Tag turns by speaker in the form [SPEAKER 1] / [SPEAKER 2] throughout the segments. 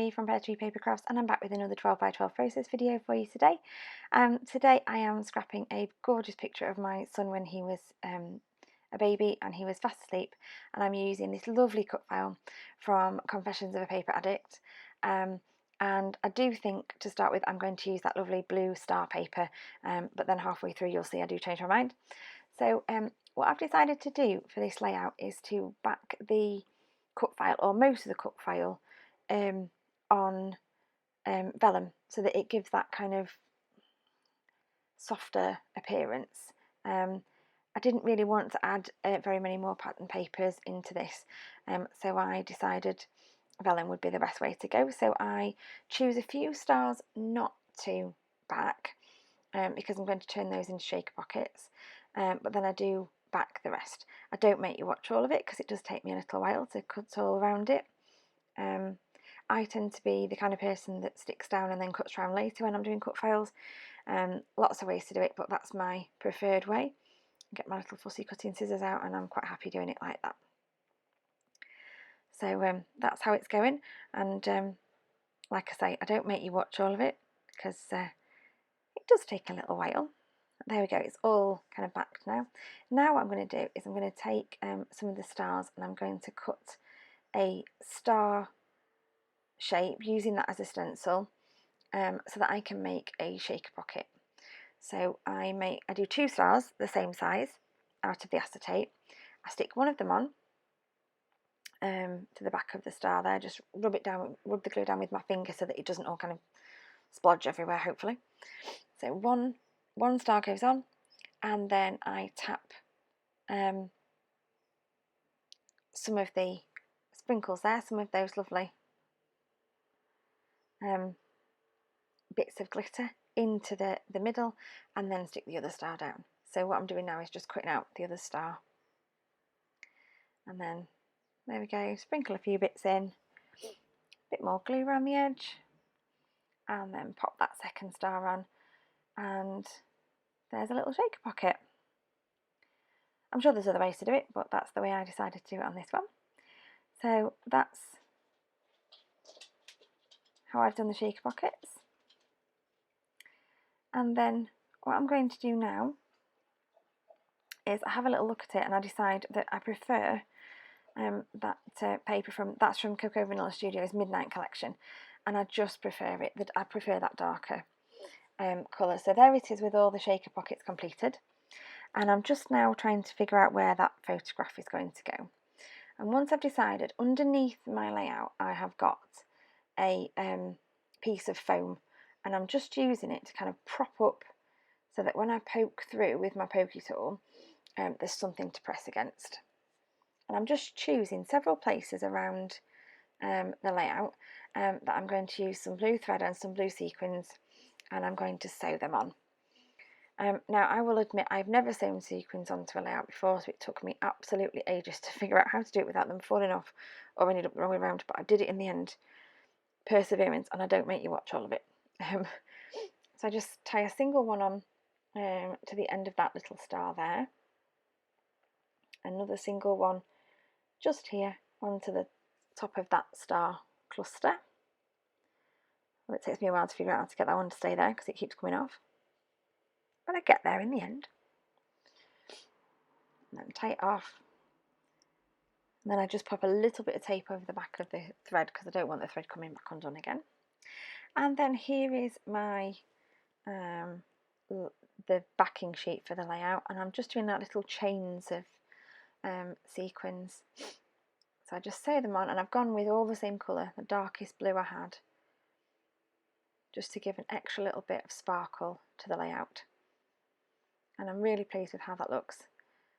[SPEAKER 1] Emily from Pear Tree Paper Crafts, and I'm back with another 12 by 12 process video for you today. Today I am scrapping a gorgeous picture of my son when he was a baby and he was fast asleep, and I'm using this lovely cut file from Confessions of a Paper Addict. And I do think, to start with, I'm going to use that lovely blue star paper, but then halfway through you'll see I do change my mind. So what I've decided to do for this layout is to back the cut file, or most of the cut file, on vellum, so that it gives that kind of softer appearance. I didn't really want to add very many more pattern papers into this, so I decided vellum would be the best way to go. So I choose a few stars not to back, because I'm going to turn those into shaker pockets, but then I do back the rest. I don't make you watch all of it because it does take me a little while to cut all around it. I tend to be the kind of person that sticks down and then cuts around later when I'm doing cut files. Lots of ways to do it, but that's my preferred way. Get my little fussy cutting scissors out, and I'm quite happy doing it like that. So that's how it's going, and like I say, I don't make you watch all of it because it does take a little while. There we go, it's all kind of backed now. Now what I'm going to do is I'm going to take some of the stars, and I'm going to cut a star shape using that as a stencil, so that I can make a shaker pocket. So I do 2 stars the same size out of the acetate. I stick one of them on to the back of the star there, just rub the glue down with my finger so that it doesn't all kind of splodge everywhere, hopefully. So one star goes on, and then I tap some of the sprinkles there, some of those lovely bits of glitter into the middle, and then stick the other star down. So what I'm doing now is just cutting out the other star, and then there we go, sprinkle a few bits in, a bit more glue around the edge, and then pop that second star on, and there's a little shaker pocket. I'm sure there's other ways to do it, but that's the way I decided to do it on this one. So that's how I've done the shaker pockets. And then what I'm going to do now is I have a little look at it, and I decide that I prefer that paper that's from Cocoa Vanilla Studios Midnight Collection, and I just prefer it, I prefer that darker colour. So there it is with all the shaker pockets completed, and I'm just now trying to figure out where that photograph is going to go. And once I've decided, underneath my layout I have got a piece of foam, and I'm just using it to kind of prop up so that when I poke through with my pokey tool, there's something to press against. And I'm just choosing several places around the layout that I'm going to use some blue thread and some blue sequins, and I'm going to sew them on. Now I will admit I've never sewn sequins onto a layout before, so it took me absolutely ages to figure out how to do it without them falling off or ended up the wrong way around, but I did it in the end. Perseverance, and I don't make you watch all of it. So I just tie a single one on to the end of that little star there, another single one just here onto the top of that star cluster. Well, it takes me a while to figure out how to get that one to stay there because it keeps coming off, but I get there in the end. And then tie it off, and then I just pop a little bit of tape over the back of the thread because I don't want the thread coming back undone again. And then here is my the backing sheet for the layout, and I'm just doing that little chains of sequins. So I just sew them on, and I've gone with all the same colour, the darkest blue I had, just to give an extra little bit of sparkle to the layout. And I'm really pleased with how that looks.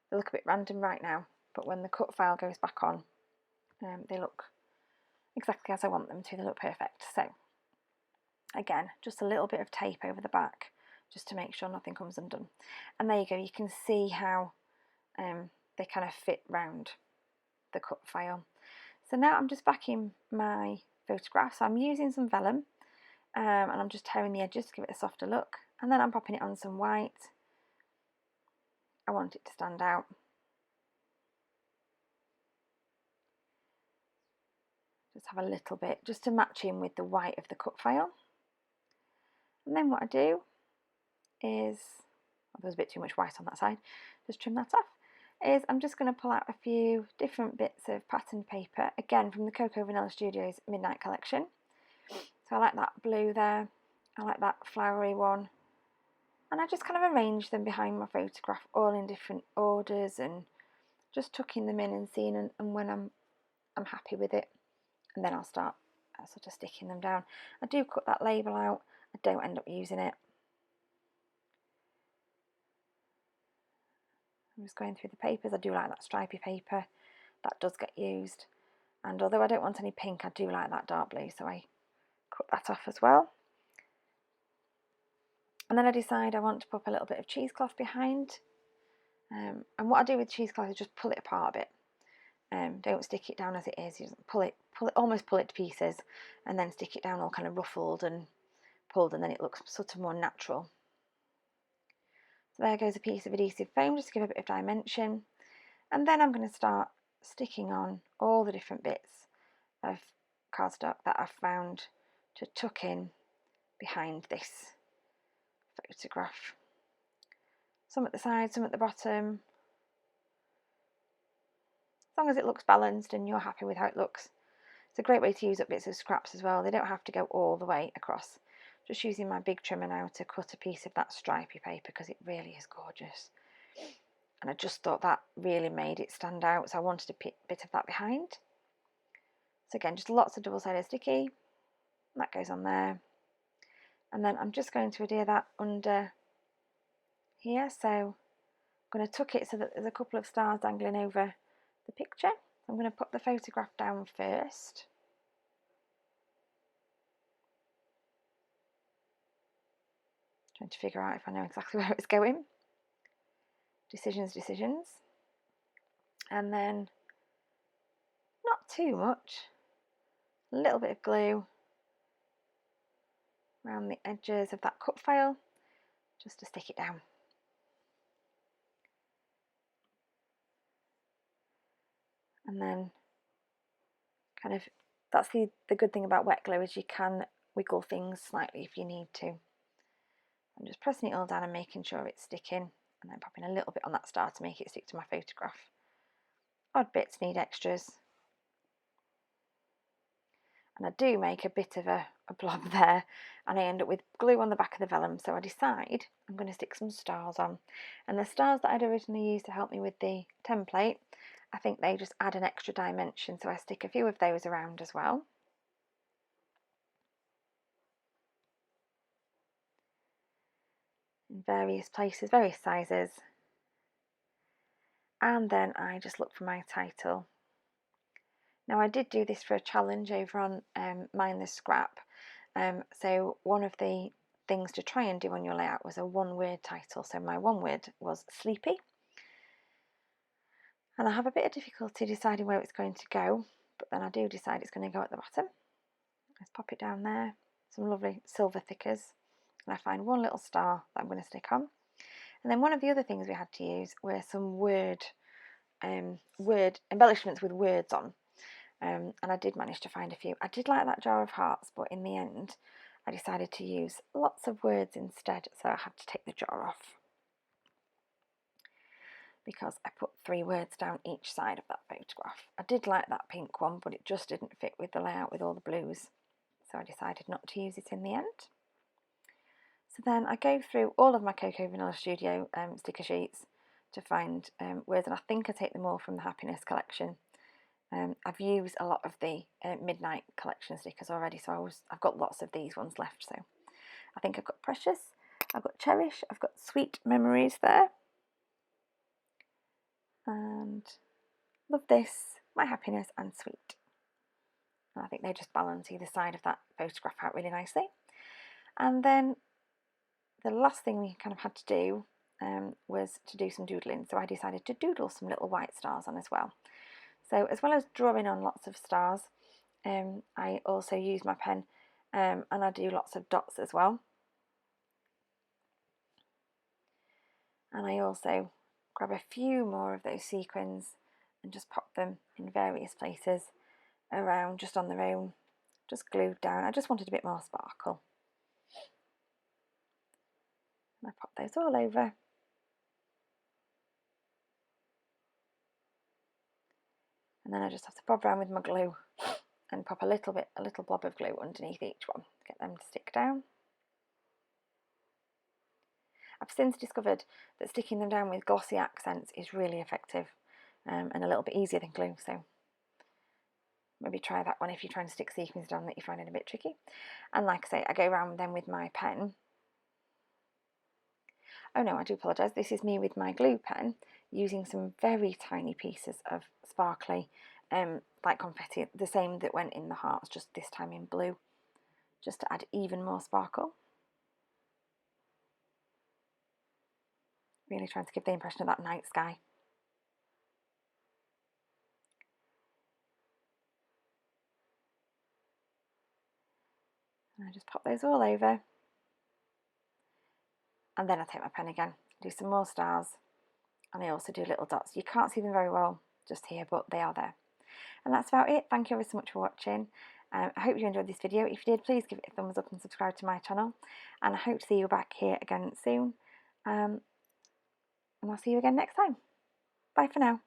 [SPEAKER 1] They look a bit random right now, but when the cut file goes back on, they look exactly as I want them to. They look perfect. So again, just a little bit of tape over the back just to make sure nothing comes undone. And there you go, you can see how they kind of fit round the cut file. So now I'm just backing my photograph. So I'm using some vellum, and I'm just tearing the edges to give it a softer look, and then I'm popping it on some white. I want it to stand out. Just have a little bit just to match in with the white of the cut file. And then what I do is, oh, there's a bit too much white on that side, just trim that off, is I'm just going to pull out a few different bits of patterned paper, again from the Cocoa Vanilla Studios Midnight Collection. So I like that blue there, I like that flowery one, and I just kind of arrange them behind my photograph all in different orders and just tucking them in and seeing and when I'm happy with it, and then I'll start sort of sticking them down. I do cut that label out, I don't end up using it. I'm just going through the papers. I do like that stripy paper, that does get used, and although I don't want any pink, I do like that dark blue, so I cut that off as well. And then I decide I want to pop a little bit of cheesecloth behind, and what I do with cheesecloth is just pull it apart a bit. Don't stick it down as it is. You just pull it, almost pull it to pieces, and then stick it down all kind of ruffled and pulled, and then it looks sort of more natural. So there goes a piece of adhesive foam just to give a bit of dimension, and then I'm going to start sticking on all the different bits of cardstock that I've found to tuck in behind this photograph. Some at the side, some at the bottom. As long as it looks balanced and you're happy with how it looks. It's a great way to use up bits of scraps as well. They don't have to go all the way across. Just using my big trimmer now to cut a piece of that stripy paper because it really is gorgeous. And I just thought that really made it stand out, so I wanted a bit of that behind. So again, just lots of double-sided sticky. That goes on there. And then I'm just going to adhere that under here. So I'm going to tuck it so that there's a couple of stars dangling over the picture. I'm going to put the photograph down first. Trying to figure out if I know exactly where it's going. Decisions. And then, not too much, a little bit of glue around the edges of that cut file, just to stick it down. And then, kind of, that's the good thing about wet glue, is you can wiggle things slightly if you need to. I'm just pressing it all down and making sure it's sticking, and then popping a little bit on that star to make it stick to my photograph. Odd bits need extras. And I do make a bit of a blob there, and I end up with glue on the back of the vellum, so I decide I'm going to stick some stars on. And the stars that I'd originally used to help me with the template, I think they just add an extra dimension, so I stick a few of those around as well. In various places, various sizes. And then I just look for my title. Now I did do this for a challenge over on Mind the Scrap, so one of the things to try and do on your layout was a one-word title. So my one word was sleepy, and I have a bit of difficulty deciding where it's going to go, but then I do decide it's going to go at the bottom. Let's pop it down there, some lovely silver thickers, and I find one little star that I'm going to stick on. And then one of the other things we had to use were some word embellishments with words on. And I did manage to find a few. I did like that jar of hearts, but in the end I decided to use lots of words instead, so I had to take the jar off because I put 3 words down each side of that photograph. I did like that pink one, but it just didn't fit with the layout with all the blues, so I decided not to use it in the end. So then I go through all of my Cocoa Vanilla Studio sticker sheets to find words, and I think I take them all from the Happiness collection. I've used a lot of the Midnight collection stickers already, so I've got lots of these ones left. So I think I've got Precious, I've got Cherish, I've got Sweet Memories there, and Love This, My Happiness, and Sweet. And I think they just balance either side of that photograph out really nicely. And then the last thing we kind of had to do was to do some doodling, so I decided to doodle some little white stars on as well. So as well as drawing on lots of stars, I also use my pen and I do lots of dots as well. And I also grab a few more of those sequins and just pop them in various places. around just on their own, just glued down. I just wanted a bit more sparkle. And I pop those all over. And then I just have to bob around with my glue and pop a little blob of glue underneath each one to get them to stick down. I've since discovered that sticking them down with glossy accents is really effective and a little bit easier than glue, so maybe try that one if you're trying to stick sequins down that you're finding a bit tricky. And like I say, I go around them with my pen. Oh no, I do apologise, this is me with my glue pen using some very tiny pieces of sparkly, like confetti, the same that went in the hearts, just this time in blue, just to add even more sparkle. Really trying to give the impression of that night sky. And I just pop those all over. And then I take my pen again, do some more stars, and I also do little dots. You can't see them very well just here, but they are there. And that's about it. Thank you ever so much for watching. I hope you enjoyed this video. If you did, please give it a thumbs up and subscribe to my channel. And I hope to see you back here again soon. And I'll see you again next time. Bye for now.